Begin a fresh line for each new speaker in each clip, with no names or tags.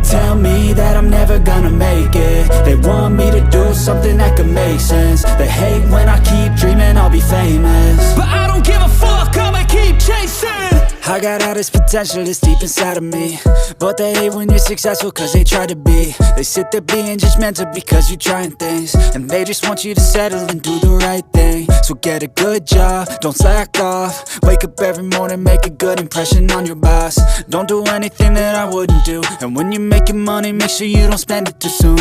tell me that I'm never gonna make it. They want me to do something that could make sense. They hate when I keep dreaming I'll be famous, but I don't give a fuck, I'ma keep chasing. I got all this potential that's deep inside of me, but they hate when you're successful cause they try to be. They sit there being judgmental because you're trying things, and they just want you to settle and do the right thing. So get a good job, don't slack off. Wake up every morning, make a good impression on your boss. Don't do anything that I wouldn't do, and when you're making money, make sure you don't spend it too soon.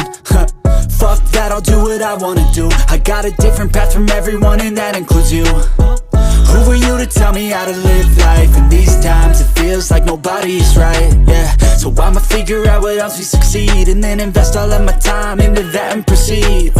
Fuck that, I'll do what I wanna do. I got a different path from everyone, and that includes you. Who are you to tell me how to live life? In these times it feels like nobody is right, yeah. So I'ma figure out what else we succeed, and then invest all of my time into that and proceed.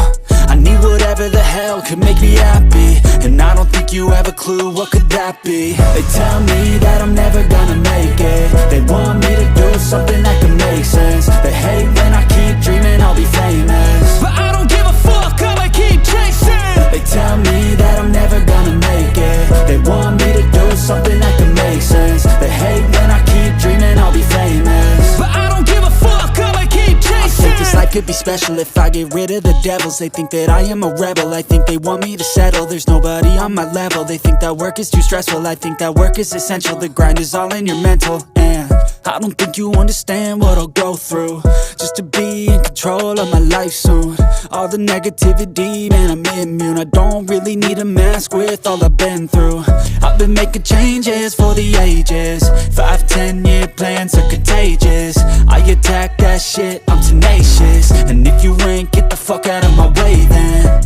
I need whatever the hell could make me happy, and I don't think you have a clue what could that be. They tell me that I'm never gonna make it. They want me to do something that could make sense. They hate when I keep dreaming I'll be famous, but I don't give a fuck, I'ma keep chasing. They tell me that I'm never gonna make it. They want me to do something that can make sense. They hate when I keep dreaming I'll be famous, but I don't give a fuck, I'ma keep chasing. I think this life could be special if I get rid of the devils. They think that I am a rebel, I think they want me to settle. There's nobody on my level, they think that work is too stressful. I think that work is essential, the grind is all in your mental. And I don't think you understand what I'll go through just to be in control of my life soon. All the negativity, man, I'm immune. I don't really need a mask with all I've been through. I've been making changes for the ages. 5-10 year plans are contagious. I attack that shit, I'm tenacious. And if you ain't, get the fuck out of my way then.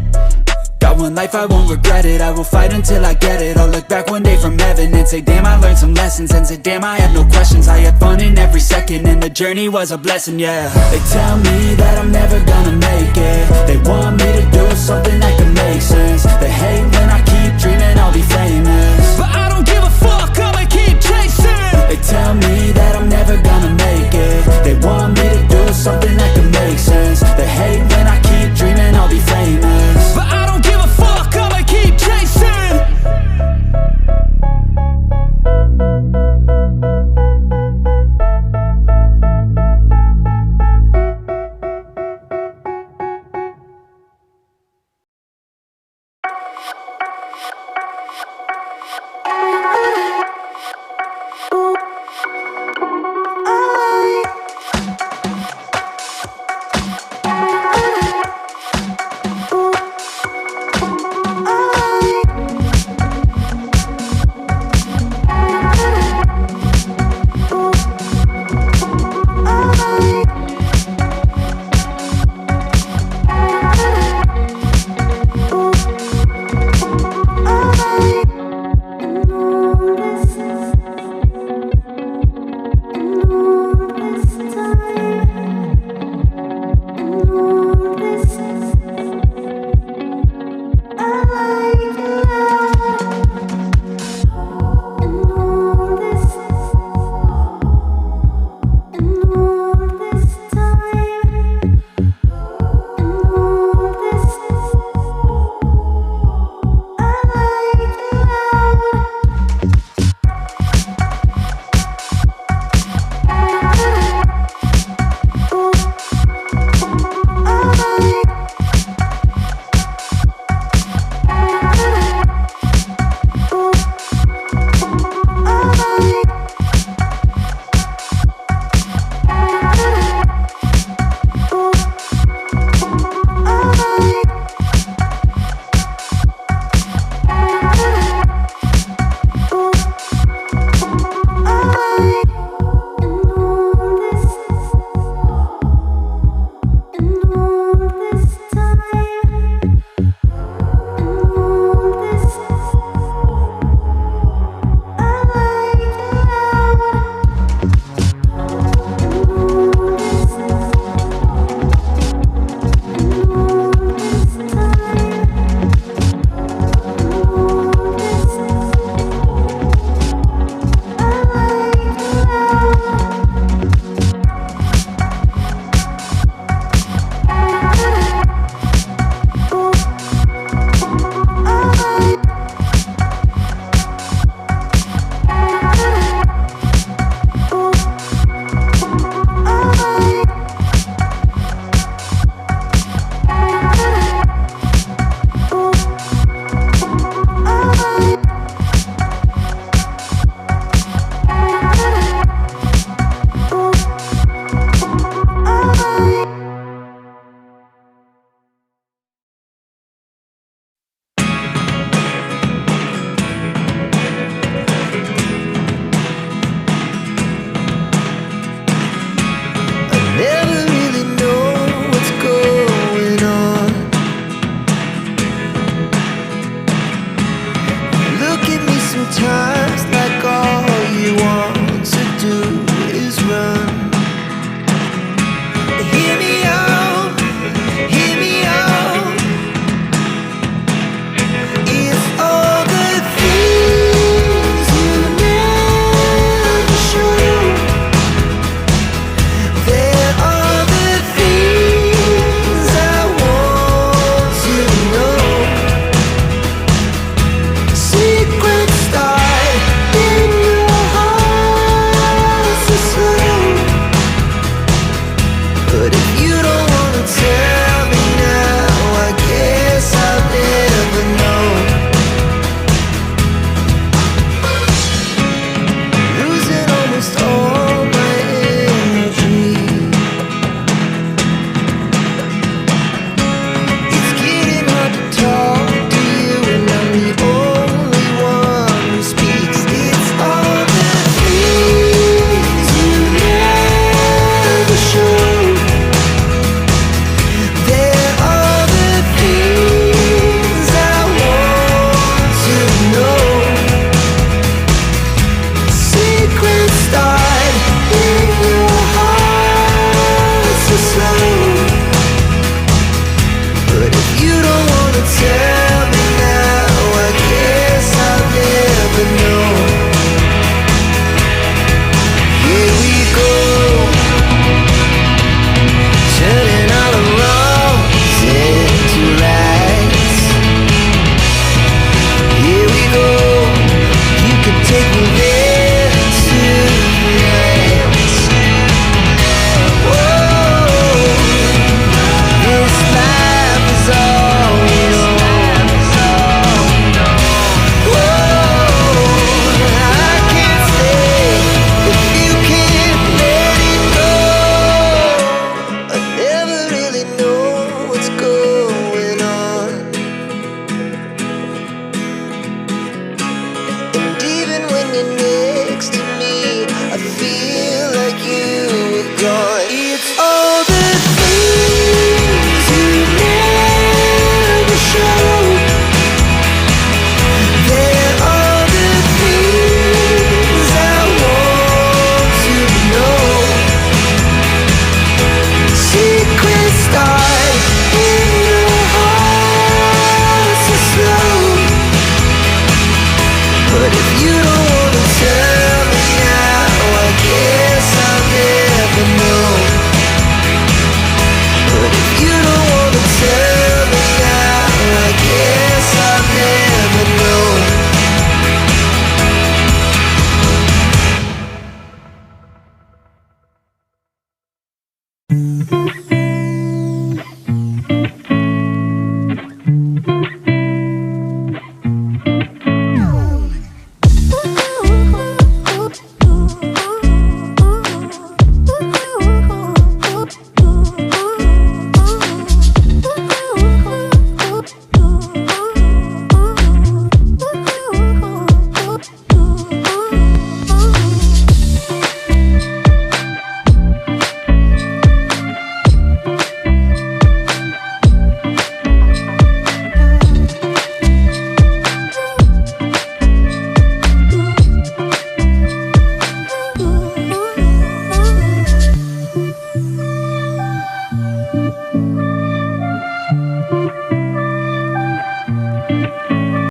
Got one life, I won't regret it. I will fight until I get it. I'll look back one day from heaven and say damn, I learned some lessons. And say damn, I have no questions. I had fun in every second, and the journey was a blessing, yeah. They tell me that I'm never gonna make it.